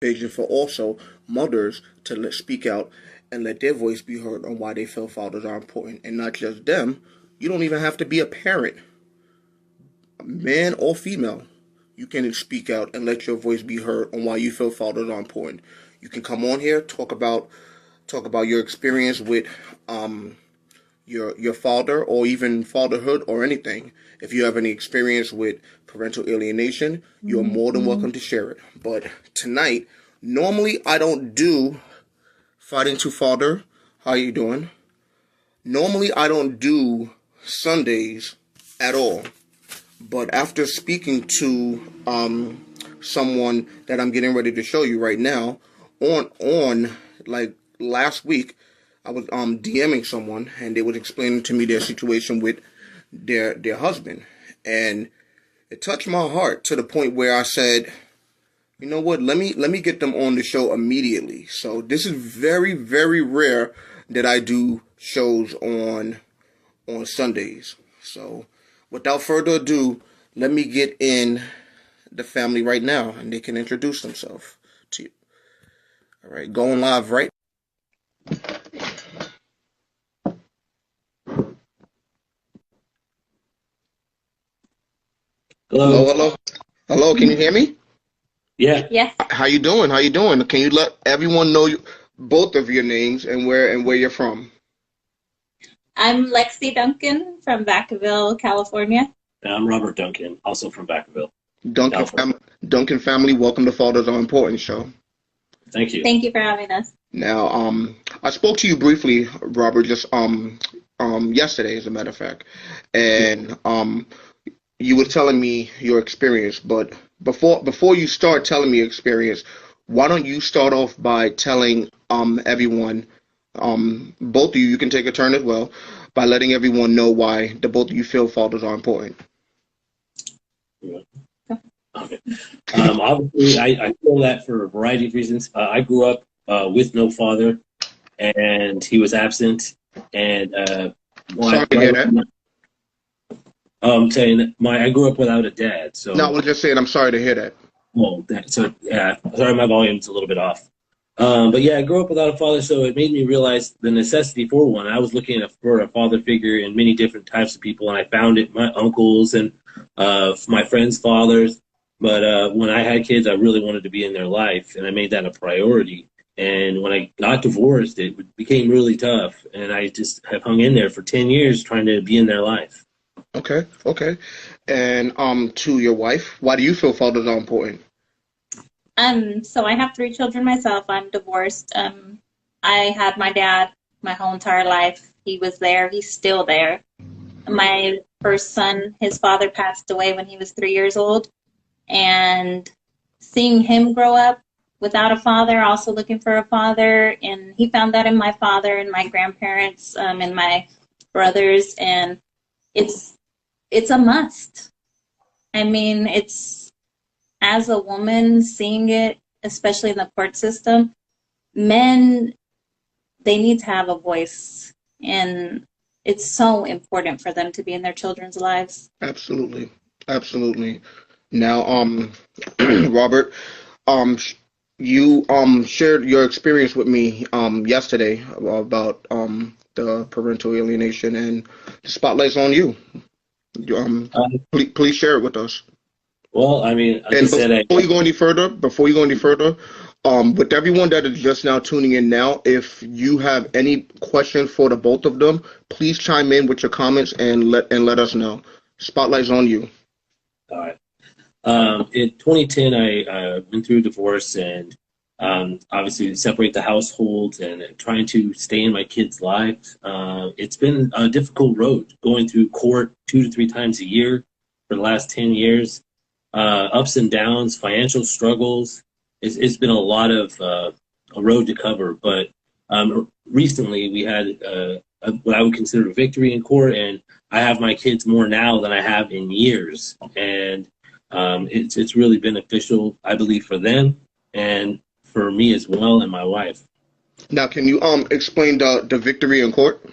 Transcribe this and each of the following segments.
page is for also mothers to speak out and let their voice be heard on why they feel fathers are important, and not just them. You don't even have to be a parent, man or female. You can speak out and let your voice be heard on why you feel fathers are important. You can come on here, talk about your experience with your father, or even fatherhood, or anything. If you have any experience with parental alienation, you are more than welcome to share it. But tonight, normally I don't do fighting to father. How you doing? Normally I don't do Sundays at all. But after speaking to someone that I'm getting ready to show you right now, on like last week, I was DMing someone, and they was explaining to me their situation with their husband, and it touched my heart to the point where I said, you know what, let me get them on the show immediately. So this is very, very rare that I do shows on Sundays. So without further ado, let me get in the family right now, and they can introduce themselves to you. All right, going live right. Hello. Hello. Can you hear me? Yeah. Yes. How you doing? Can you let everyone know both of your names and where you're from? I'm Lexi Duncan from Vacaville, California. And I'm Robert Duncan, also from Vacaville, Duncan Family, welcome to Fathers Are Important show. Thank you. Thank you for having us. Now, I spoke to you briefly, Robert, just yesterday, as a matter of fact, and you were telling me your experience. But before you start telling me your experience, why don't you start off by telling everyone, both of you can take a turn as well, by letting everyone know why the both of you feel fathers are important. Okay. Obviously, I feel that for a variety of reasons. I grew up with no father, and he was absent. And Sorry to hear that. saying I grew up without a dad. So no, I was just saying I'm sorry to hear that. Well, yeah, sorry, my volume's a little bit off. But yeah, I grew up without a father, so it made me realize the necessity for one. I was looking for a father figure in many different types of people, and I found it my uncles and my friends' fathers. But when I had kids, I really wanted to be in their life, and I made that a priority. And when I got divorced, it became really tough, and I just have hung in there for 10 years trying to be in their life. Okay. And to your wife, why do you feel fathers are important? So I have 3 children myself. I'm divorced. I had my dad my whole entire life. He was there. He's still there. My first son, his father passed away when he was 3 years old. And seeing him grow up without a father, also looking for a father, and he found that in my father and my grandparents and my brothers, and it's a must. I mean, it's, as a woman seeing it, especially in the court system, men, they need to have a voice, and it's so important for them to be in their children's lives. Absolutely. Now, Robert, you shared your experience with me yesterday about the parental alienation, and the spotlight's on you. Please share it with us. Well, I mean, before you go any further, with everyone that is just now tuning in now, if you have any questions for the both of them, please chime in with your comments and let us know. Spotlight's on you. All right. In 2010, I went through a divorce, and obviously separate the household and trying to stay in my kids' lives. It's been a difficult road, going through court 2 to 3 times a year for the last 10 years. Ups and downs, financial struggles. It's been a lot of a road to cover. But recently we had what I would consider a victory in court, and I have my kids more now than I have in years. And it's really beneficial, I believe, for them and for me as well, and my wife. Now, can you explain the victory in court?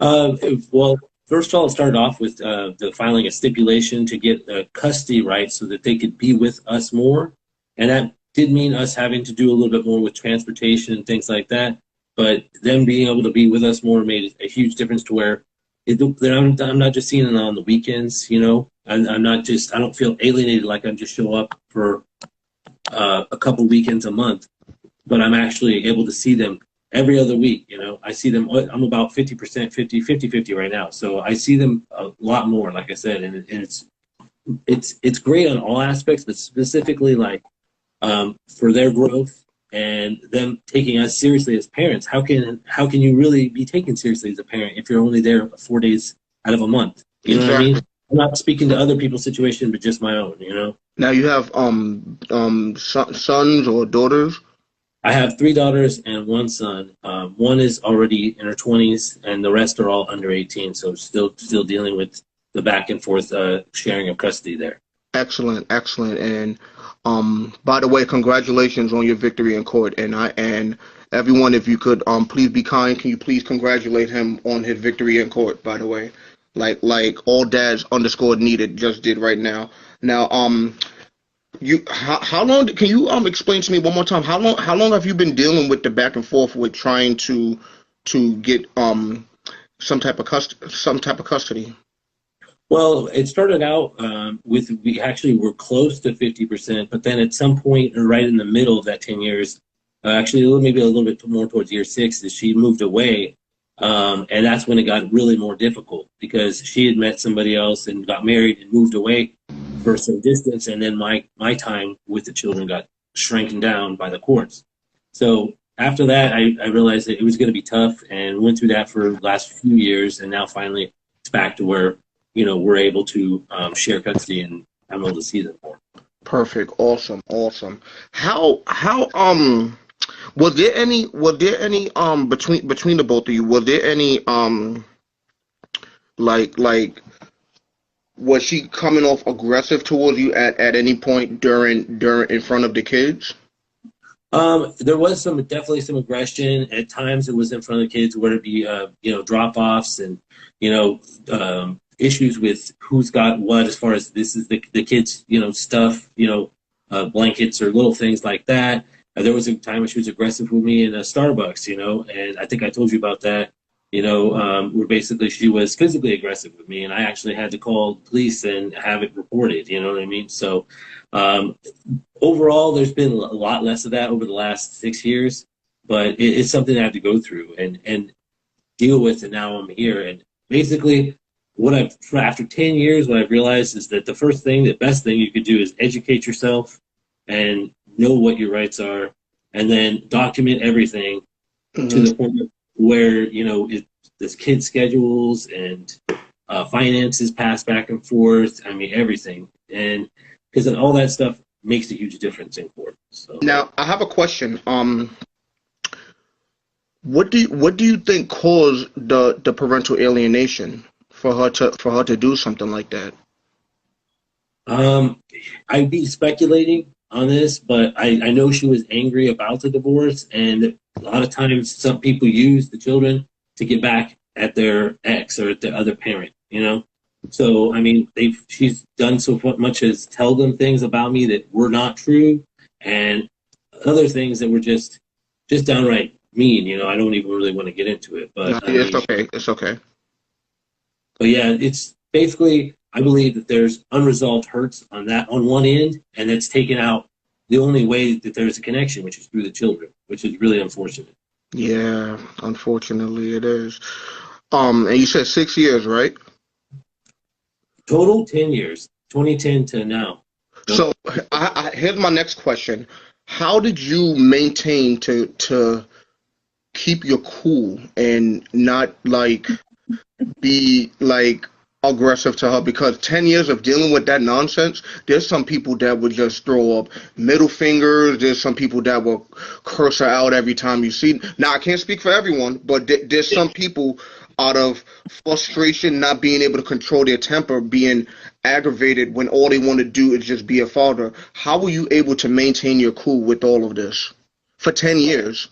Well, first of all, it started off with the filing a stipulation to get custody rights so that they could be with us more, and that did mean us having to do a little bit more with transportation and things like that. But them being able to be with us more made a huge difference to where I'm not just seeing it on the weekends, you know. I'm not just, I don't feel alienated like I'm just show up for a couple weekends a month, but I'm actually able to see them every other week, you know. I see them, I'm about 50%, 50 right now. So I see them a lot more, like I said, and it's great on all aspects, but specifically like for their growth and them taking us seriously as parents. How can you really be taken seriously as a parent if you're only there 4 days out of a month? You know what I mean? I'm not speaking to other people's situation, but just my own, you know. Now you have sons or daughters? I have 3 daughters and 1 son. One is already in her 20s, and the rest are all under 18. So still dealing with the back and forth sharing of custody there. Excellent. And by the way, congratulations on your victory in court. And everyone, if you could please be kind, can you please congratulate him on his victory in court? By the way, like all dads _needed just did right now. Now how long can you explain to me one more time how long have you been dealing with the back and forth with trying to get some type of custody? Well, it started out we actually were close to 50%, but then at some point, right in the middle of that 10 years, actually maybe a little bit more towards year 6, is she moved away, and that's when it got really more difficult because she had met somebody else and got married and moved away for some distance, and then my time with the children got shrunken down by the courts. So after that, I realized that it was going to be tough, and went through that for the last few years, and now finally it's back to where, you know, we're able to share custody, and I'm able to see them more. Perfect. Awesome. How was there any between the both of you, was there any like was she coming off aggressive towards you at any point during in front of the kids? There was definitely some aggression. At times it was in front of the kids, whether it be you know, drop-offs and, you know, issues with who's got what as far as this is the kids, you know, stuff, you know, blankets or little things like that. There was a time when she was aggressive with me in a Starbucks, you know, and I think I told you about that, you know, where basically she was physically aggressive with me, and I actually had to call the police and have it reported, you know what I mean? So overall, there's been a lot less of that over the last 6 years, but it's something I have to go through and deal with, and now I'm here. And basically, after 10 years, what I've realized is that the best thing you could do is educate yourself and know what your rights are, and then document everything to the point where, you know, this kid schedules and finances pass back and forth. I mean, everything. And because all that stuff makes a huge difference in court. So now I have a question. What do you think caused the parental alienation for her to do something like that? I'd be speculating on this, but I know she was angry about the divorce, and a lot of times some people use the children to get back at their ex or at the other parent, you know? So, I mean, she's done so much as tell them things about me that were not true, and other things that were just downright mean, you know. I don't even really want to get into it, but it's okay. But yeah, it's basically, I believe that there's unresolved hurts on one end, and that's taken out the only way that there's a connection, which is through the children, which is really unfortunate. Yeah, unfortunately it is. And you said 6 years, right? Total 10 years, 2010 to now. So here's my next question. How did you maintain to keep your cool and not like be like aggressive to her? Because 10 years of dealing with that nonsense, there's some people that would just throw up middle fingers. There's some people that will curse her out every time you see. Now, I can't speak for everyone, but there's some people out of frustration, not being able to control their temper, being aggravated when all they want to do is just be a father. How were you able to maintain your cool with all of this for 10 years?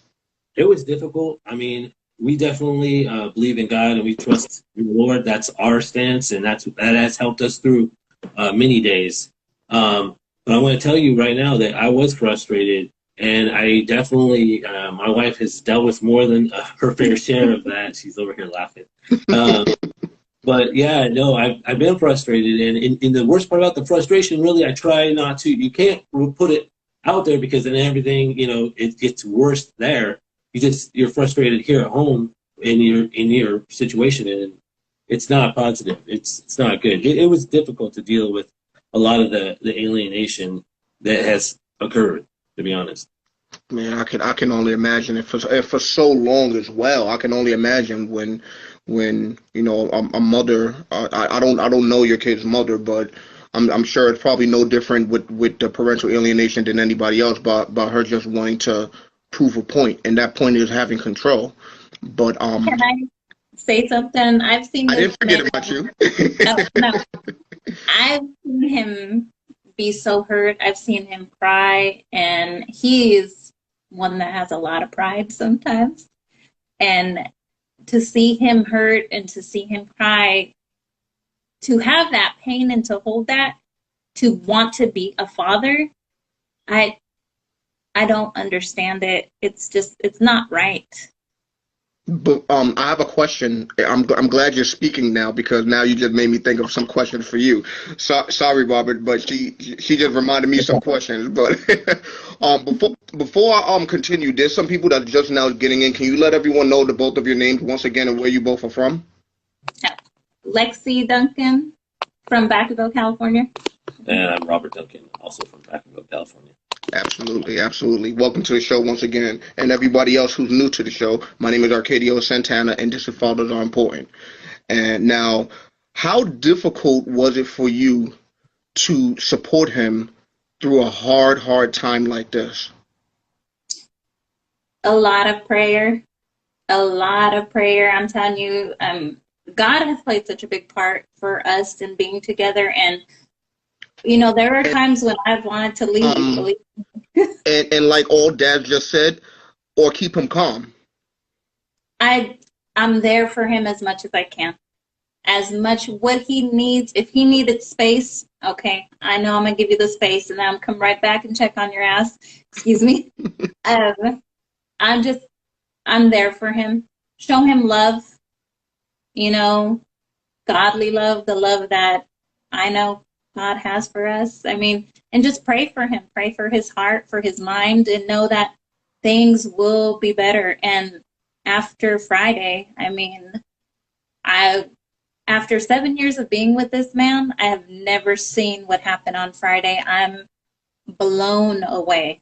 It was difficult. I mean, we definitely believe in God and we trust in the Lord. That's our stance, and that has helped us through many days. But But I want to tell you right now that I was frustrated, and I definitely, my wife has dealt with more than her fair share of that. She's over here laughing. Um, but yeah, no, I've been frustrated, and the worst part about the frustration, really, I try not to. You can't put it out there because then everything, it gets worse there. You're frustrated here at home in your situation, and it's not positive. It's not good. It was difficult to deal with a lot of the alienation that has occurred, to be honest. Man, I can only imagine it for so long as well. I can only imagine when a mother. I don't know your kid's mother, but I'm sure it's probably no different with the parental alienation than anybody else. By her just wanting to prove a point, and that point is having control. But Can I say something? I've seen I this didn't forget man. about you. No, I've seen him be so hurt. I've seen him cry, and he is one that has a lot of pride sometimes. And to see him hurt and to see him cry, to have that pain and to hold that, to want to be a father, I I don't understand it. It's not right. But I have a question. I'm glad you're speaking now because now you just made me think of some questions for you. Sorry, Robert, but she just reminded me of some questions. But before I continue, there's some people that just now getting in. Can you let everyone know the both of your names once again and where you both are from? Lexi Duncan from Vacaville, California. And I'm Robert Duncan, also from Vacaville, California. Absolutely, absolutely. Welcome to the show once again. And everybody else who's new to the show, my name is Arcadio Santana, and this is Fathers Are Important. And now, how difficult was it for you to support him through a hard time like this? A lot of prayer. A lot of prayer. I'm telling you, God has played such a big part for us in being together. And, you know, there are times when I've wanted to leave. And like all dads just said, or keep him calm. I'm there for him as much as I can. As much what he needs. If he needed space, okay, I know I'm going to give you the space, and then I'm come right back and check on your ass. Excuse me. I'm there for him. Show him love, you know, godly love, the love that I know God has for us. I mean, and just pray for him, pray for his heart, for his mind, and know that things will be better. And after Friday, I mean, after 7 years of being with this man, I have never seen what happened on Friday. I'm blown away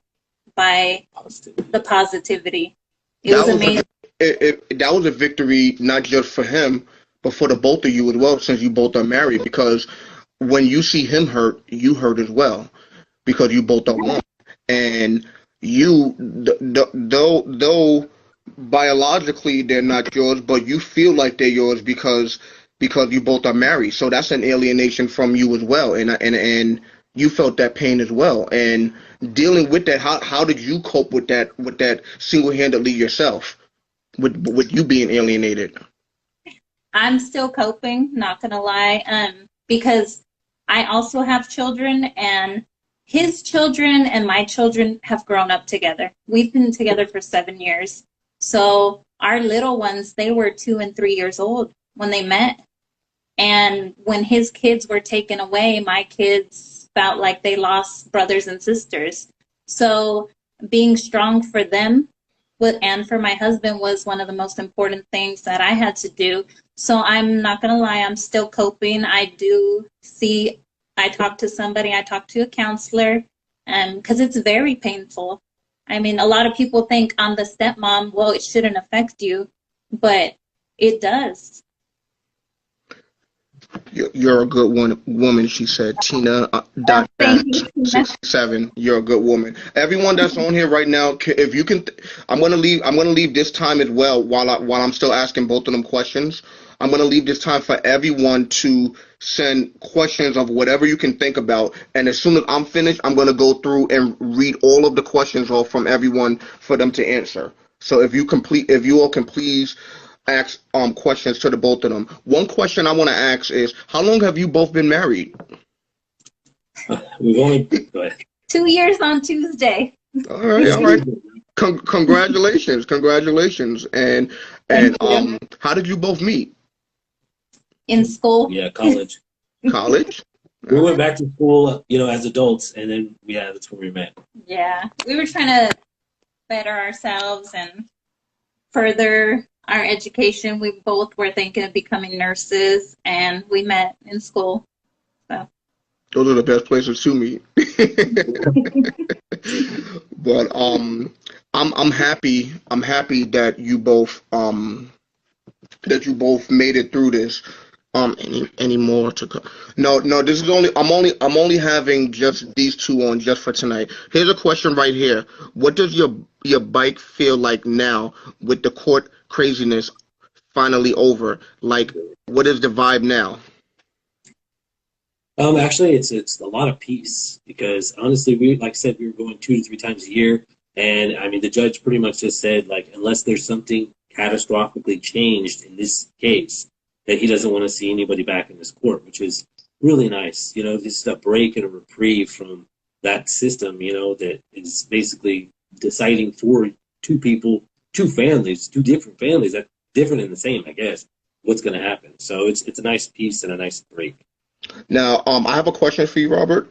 by the positivity. It was amazing. That was a victory, not just for him, but for the both of you as well, since you both are married, because when you see him hurt, you hurt as well, because you both are one. And you, though biologically they're not yours, but you feel like they're yours because you both are married. So that's an alienation from you as well, and you felt that pain as well. And dealing with that, how did you cope with that single-handedly yourself, with you being alienated? I'm still coping, not gonna lie, because I also have children, and his children and my children have grown up together. We've been together for 7 years. So our little ones, they were 2 and 3 years old when they met. And when his kids were taken away, my kids felt like they lost brothers and sisters. So being strong for them and for my husband was one of the most important things that I had to do. So I'm not going to lie, I'm still coping. I talk to somebody, I talk to a counselor, because it's very painful. I mean, a lot of people think I'm the stepmom, well, it shouldn't affect you, but it does. You're a good woman, she said. Tina, .67. You're a good woman. Everyone that's on here right now, if you can, I'm gonna leave this time as well while I'm still asking both of them questions. I'm gonna leave this time for everyone to send questions of whatever you can think about, and as soon as I'm finished, I'm gonna go through and read all of the questions off from everyone for them to answer. So if you all can please ask questions to the both of them. One question I want to ask is, how long have you both been married? We've only go ahead. 2 years on Tuesday. All right, all right. Congratulations, congratulations. And Thank you. how did you both meet? In school. Yeah, college. College? We went back to school, as adults, and then that's where we met. Yeah, we were trying to better ourselves and further our education. We both were thinking of becoming nurses, and we met in school. So Those are the best places to meet. But I'm happy that you both made it through this. Any more to go? No, this is I'm only having just these two on just for tonight. Here's a question right here. What does your bike feel like now with the court craziness finally over? Like, what is the vibe now? Actually, it's a lot of peace because honestly, like I said, we were going 2 to 3 times a year, and I mean, the judge pretty much just said, like, unless there's something catastrophically changed in this case, that he doesn't want to see anybody back in this court, which is really nice. This is a break and a reprieve from that system, that is basically deciding for two people, two different families, that different and the same, I guess, what's going to happen. So it's a nice piece and a nice break. Now, I have a question for you, Robert.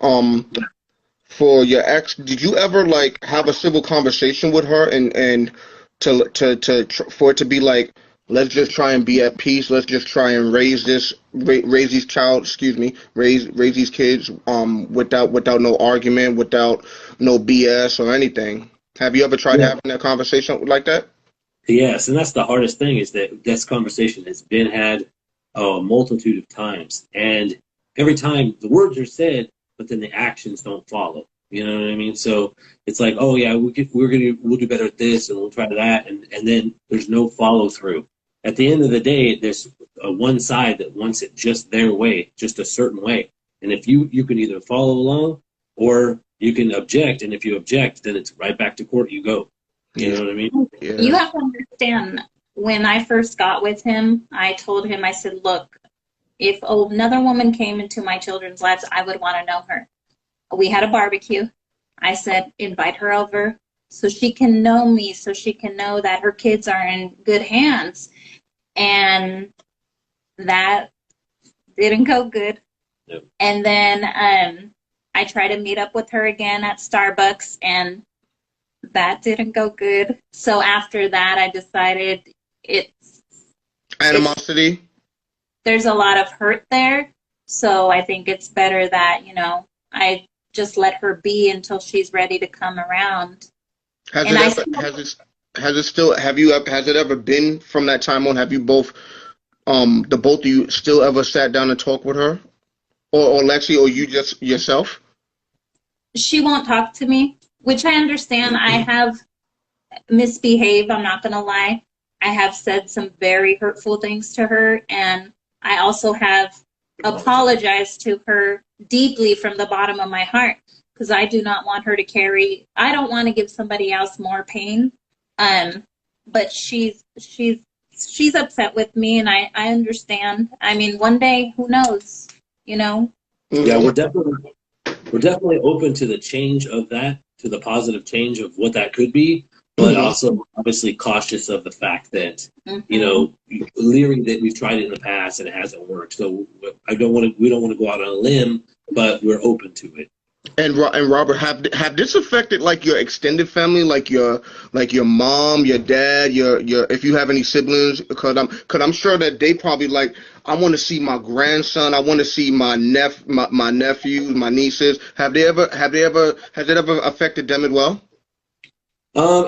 For your ex, did you ever like have a civil conversation with her and for it to be like, let's just try and be at peace. Let's just try and raise these kids without no argument, without no BS or anything. Have you ever tried having that conversation like that? Yes, and that's the hardest thing is that this conversation has been had a multitude of times, and every time the words are said, but then the actions don't follow. You know what I mean? So it's like, oh yeah, we'll do better at this, and we'll try that, and then there's no follow through. At the end of the day, there's one side that wants it just their way, just a certain way. And if you can either follow along or you can object. And if you object, then it's right back to court you go. You know what I mean? Yeah. You have to understand, when I first got with him, I told him, I said, look, if another woman came into my children's lives, I would want to know her. We had a barbecue. I said, invite her over so she can know me, so she can know that her kids are in good hands. And that didn't go good. Yep. And then I tried to meet up with her again at Starbucks, and that didn't go good. So after that, I decided it's animosity. There's a lot of hurt there. So I think it's better that, I just let her be until she's ready to come around. Has it ever been from that time on? Have you both, the both of you, still ever sat down and talked with her, or Lexi, or you just yourself? She won't talk to me, which I understand. I have misbehaved. I'm not going to lie. I have said some very hurtful things to her, and I also have apologized to her deeply from the bottom of my heart, because I do not want her to carry. I don't want to give somebody else more pain. But she's upset with me, and I understand. I mean, one day, who knows, Yeah, we're definitely open to the change of that, to the positive change of what that could be, but also obviously cautious of the fact that, leery that we've tried it in the past and it hasn't worked. So we don't want to go out on a limb, but we're open to it. And Robert, have this affected like your extended family, like your mom, your dad, your if you have any siblings? Because I'm sure that they probably like, I want to see my grandson, I want to see my nephews, my nieces. Has it ever affected them as well?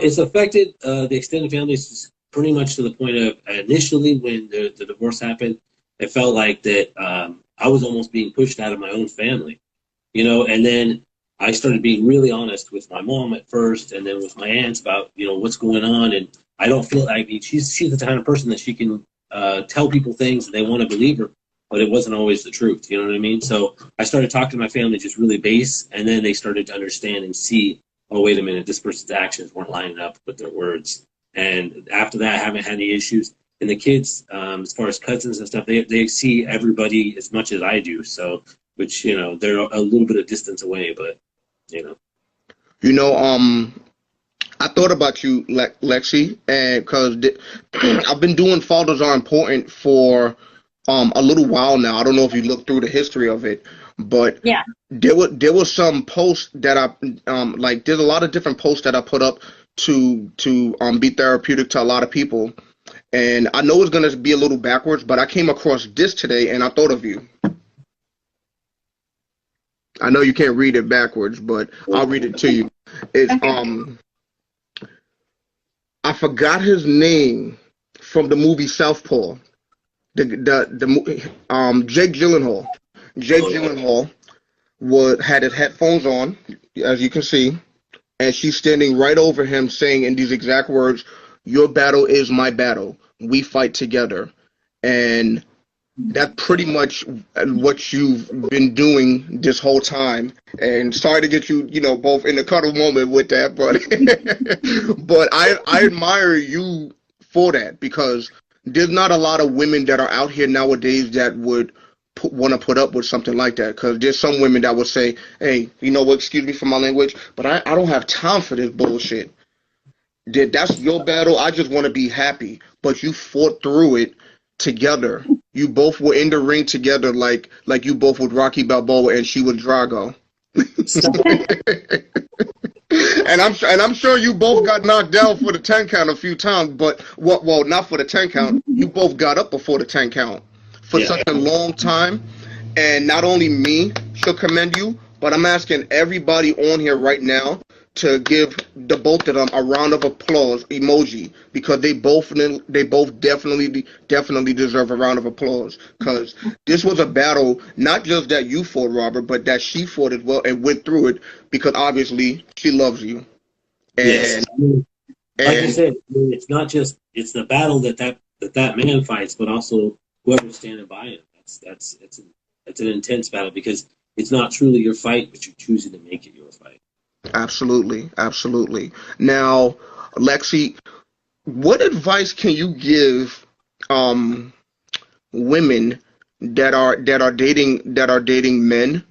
It's affected the extended families pretty much to the point of, initially when the divorce happened, it felt like that I was almost being pushed out of my own family. And then I started being really honest with my mom at first, and then with my aunts about, what's going on. And I don't feel, she's the kind of person that she can tell people things and they want to believe her, but it wasn't always the truth. You know what I mean? So I started talking to my family just really base, and then they started to understand and see, oh, wait a minute, this person's actions weren't lining up with their words. And after that, I haven't had any issues. And the kids, as far as cousins and stuff, they see everybody as much as I do. So which, you know, they're a little bit of distance away, but, you know. You know, I thought about you, Lexi, and because I've been doing Fathers Are Important for a little while now. I don't know if you looked through the history of it, but Yeah. there was some posts that I like. There's a lot of different posts that I put up to be therapeutic to a lot of people, and I know it's gonna be a little backwards, but I came across this today, and I thought of you. I know you can't read it backwards, but I'll read it to you. It's I forgot his name from the movie Southpaw. Jake Gyllenhaal. Jake Gyllenhaal had his headphones on, as you can see, and she's standing right over him, saying in these exact words, "Your battle is my battle. We fight together." And that's pretty much what you've been doing this whole time. And sorry to get you, both in a cuddle moment with that, but but I admire you for that, because there's not a lot of women that are out here nowadays that would want to put up with something like that. Because there's some women that would say, "Hey, you know what? Excuse me for my language, but I don't have time for this bullshit. That's your battle. I just want to be happy." But you fought through it together. You both were in the ring together, like you both with Rocky Balboa and she was Drago. And I'm sure you both got knocked down for the 10 count a few times, but well, not for the 10 count. You both got up before the 10 count for such a long time. And not only me should commend you, but I'm asking everybody on here right now to give the both of them a round of applause emoji, because they both definitely deserve a round of applause, because this was a battle, not just that you fought, Robert, but that she fought as well and went through it, because obviously she loves you. And, yes. Like I said, it's not just the battle that man fights, but also whoever's standing by him. It's an intense battle, because it's not truly your fight, but you're choosing to make it your fight. Absolutely, absolutely. Now, Lexi, what advice can you give women that are dating men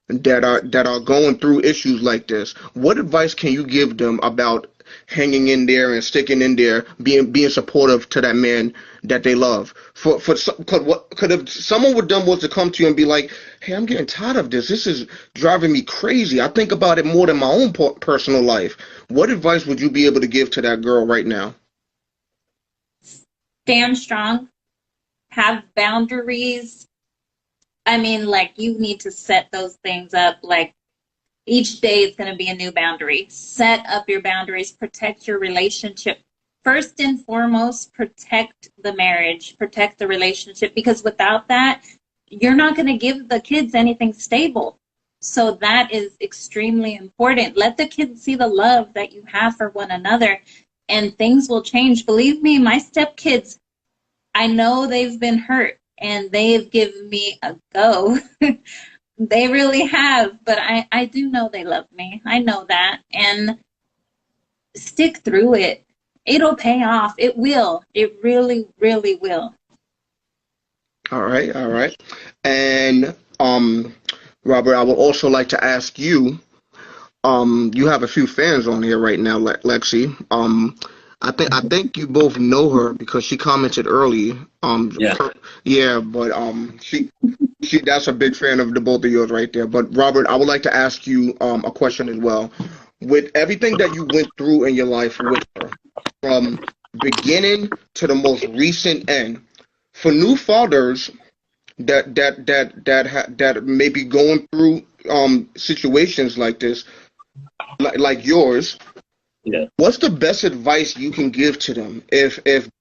that are going through issues like this? What advice can you give them about hanging in there and sticking in there, being supportive to that man that they love? Could if someone with them was to come to you and be like, "Hey, I'm getting tired of this. This is driving me crazy. I think about it more than my own personal life." What advice would you be able to give to that girl right now? Stand strong. Have boundaries. I mean, like, you need to set those things up. Like, each day is going to be a new boundary. Set up your boundaries. Protect your relationship. First and foremost, protect the marriage. Protect the relationship. Because without that, you're not going to give the kids anything stable. So that is extremely important. Let the kids see the love that you have for one another, and things will change. Believe me, my stepkids, I know they've been hurt, and they've given me a go. They really have, but I do know they love me. I know that. And stick through it. It'll pay off. It will. It really, really will. All right, all right. And Robert, I would also like to ask you, you have a few fans on here right now, Lexi. I think you both know her because she commented early. Yeah, but she that's a big fan of the both of yours right there. But Robert, I would like to ask you a question as well. With everything that you went through in your life with her, from beginning to the most recent end, for new fathers that may be going through situations like this, like yours. Yeah. What's the best advice you can give to them if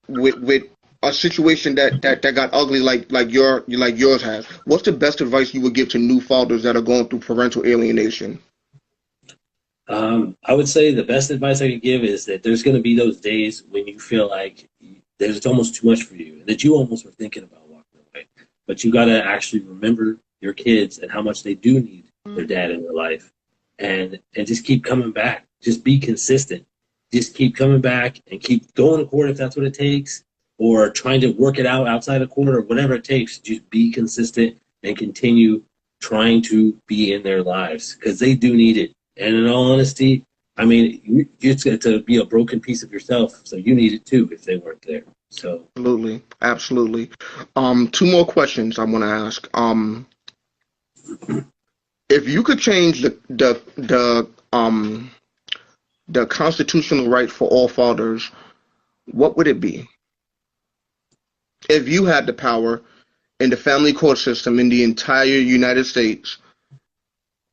with a situation that got ugly like yours has? What's the best advice you would give to new fathers that are going through parental alienation? I would say the best advice I could give is that there's going to be those days when you feel like there's almost too much for you, that you almost were thinking about walking away. But you got to actually remember your kids and how much they do need their dad in their life, and just keep coming back. Just be consistent. Just keep coming back and keep going to court if that's what it takes, or trying to work it out outside of court or whatever it takes. Just be consistent and continue trying to be in their lives because they do need it. And in all honesty, I mean, you just get to be a broken piece of yourself, so you need it too if they weren't there. So Absolutely, absolutely. Two more questions I want to ask. If you could change the constitutional right for all fathers, what would it be? If you had the power in the family court system in the entire United States,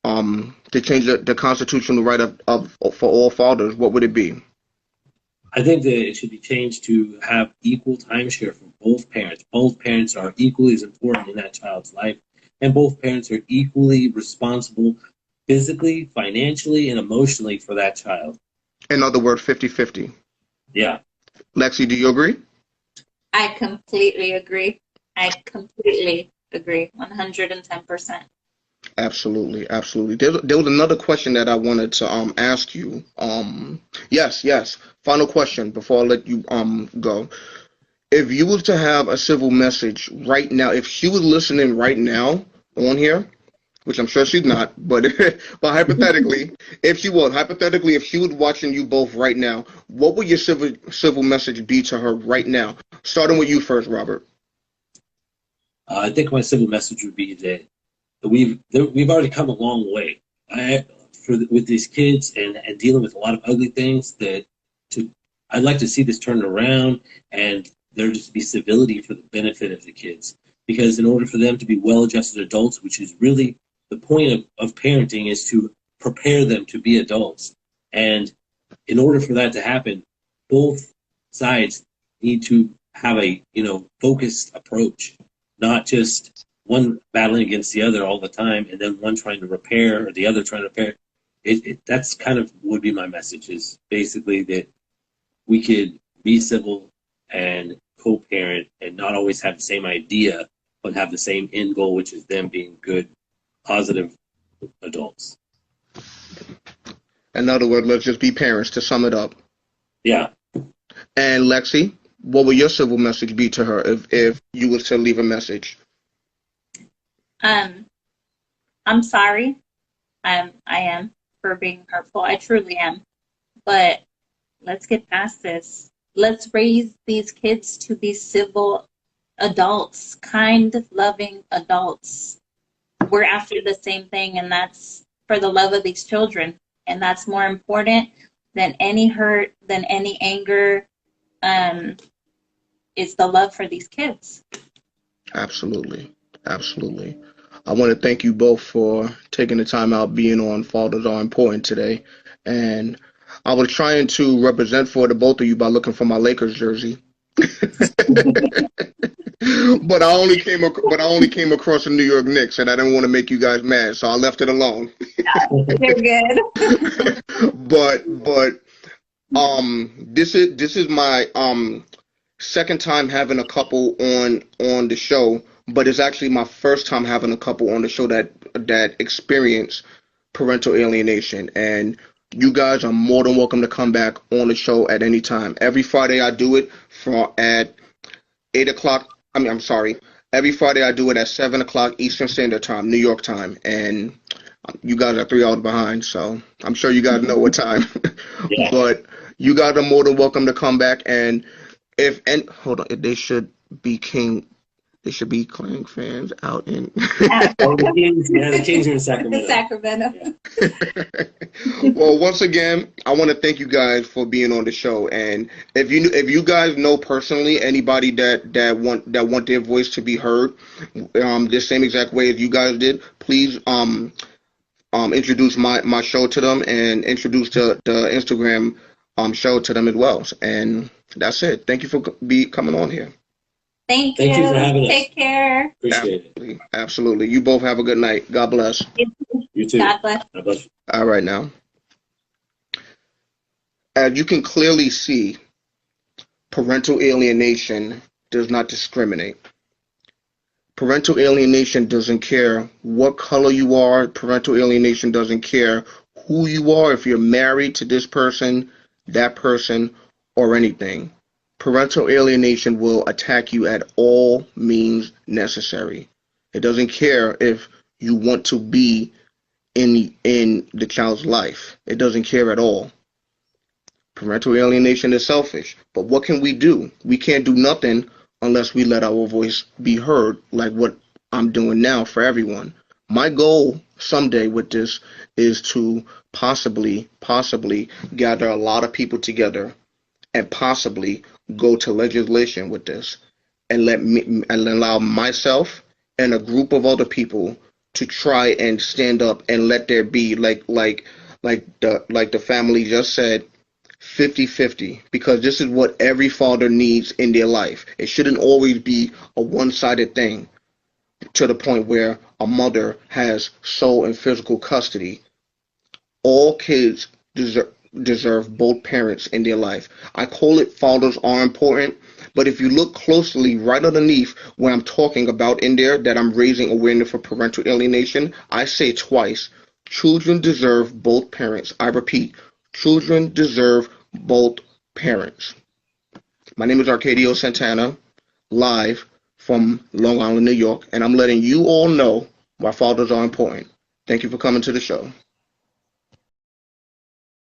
to change the constitutional right of for all fathers, what would it be? I think that it should be changed to have equal timeshare for both parents. Both parents are equally as important in that child's life, and both parents are equally responsible physically, financially, and emotionally for that child. In other words, 50-50. Yeah. Lexi, do you agree? I completely agree. I completely agree. 110%. Absolutely, absolutely. There was another question that I wanted to ask you. Yes. Final question before I let you go. If you was to have a civil message right now, if she was listening right now on here, which I'm sure she's not, but but hypothetically, if she was watching you both right now, what would your civil message be to her right now? Starting with you first, Robert. I think my civil message would be that we've already come a long way with these kids and dealing with a lot of ugly things. I'd like to see this turned around and there just be civility for the benefit of the kids. Because in order for them to be well-adjusted adults, which is really the point of parenting, is to prepare them to be adults. And in order for that to happen, both sides need to have a focused approach, not just one battling against the other all the time, and then one trying to repair or the other trying to repair. That's kind of would be my message, is basically that we could be civil and co-parent and not always have the same idea, but have the same end goal, which is them being good, positive adults. In other words, let's just be parents, to sum it up. Yeah. And Lexi, what would your civil message be to her if you was to leave a message? I'm sorry. I am for being hurtful. I truly am. But let's get past this. Let's raise these kids to be civil adults, kind, loving adults. We're after the same thing, and that's for the love of these children. And that's more important than any hurt, than any anger. Is the love for these kids. Absolutely. Absolutely. I want to thank you both for taking the time out being on Fathers Are Important today. And I was trying to represent for the both of you by looking for my Lakers jersey. But I only came across the New York Knicks, and I didn't want to make you guys mad, so I left it alone. You're good. but this is my second time having a couple on the show, but it's actually my first time having a couple on the show that experience parental alienation. And you guys are more than welcome to come back on the show at any time. Every Friday I do it at 8 o'clock. I'm sorry. Every Friday I do it at 7 o'clock Eastern Standard Time, New York time. And you guys are 3 hours behind, so I'm sure you guys know what time. Yeah. But you guys are more than welcome to come back. And hold on, they should be King fans out in the Kings are in Sacramento. Well, once again, I want to thank you guys for being on the show. And if you guys know personally anybody that want their voice to be heard, the same exact way as you guys did, please introduce my show to them and introduce the Instagram show to them as well. And that's it. Thank you for coming on here. Thank you for having us. Take care. Appreciate it. Absolutely. You both have a good night. God bless. You too. God bless. God bless. All right, now. As you can clearly see, parental alienation does not discriminate. Parental alienation doesn't care what color you are. Parental alienation doesn't care who you are, if you're married to this person, that person, or anything. Parental alienation will attack you at all means necessary. It doesn't care if You want to be in the child's life. It doesn't care at all. Parental alienation is selfish. But what can we do? We can't do nothing unless we let our voice be heard, like what I'm doing now for everyone. My goal someday with this is to possibly gather a lot of people together and possibly go to legislation with this and let me and allow myself and a group of other people to try and stand up and let there be like the family just said, 50-50, because this is what every father needs in their life. It shouldn't always be a one-sided thing to the point where a mother has sole and physical custody. All kids deserve both parents in their life. I call it fathers are important, but if you look closely right underneath where I'm talking about in there that I'm raising awareness for parental alienation, I say twice, children deserve both parents. I repeat, children deserve both parents. My name is Arcadio Santana, live from Long Island, New York, and I'm letting you all know why fathers are important. Thank you for coming to the show.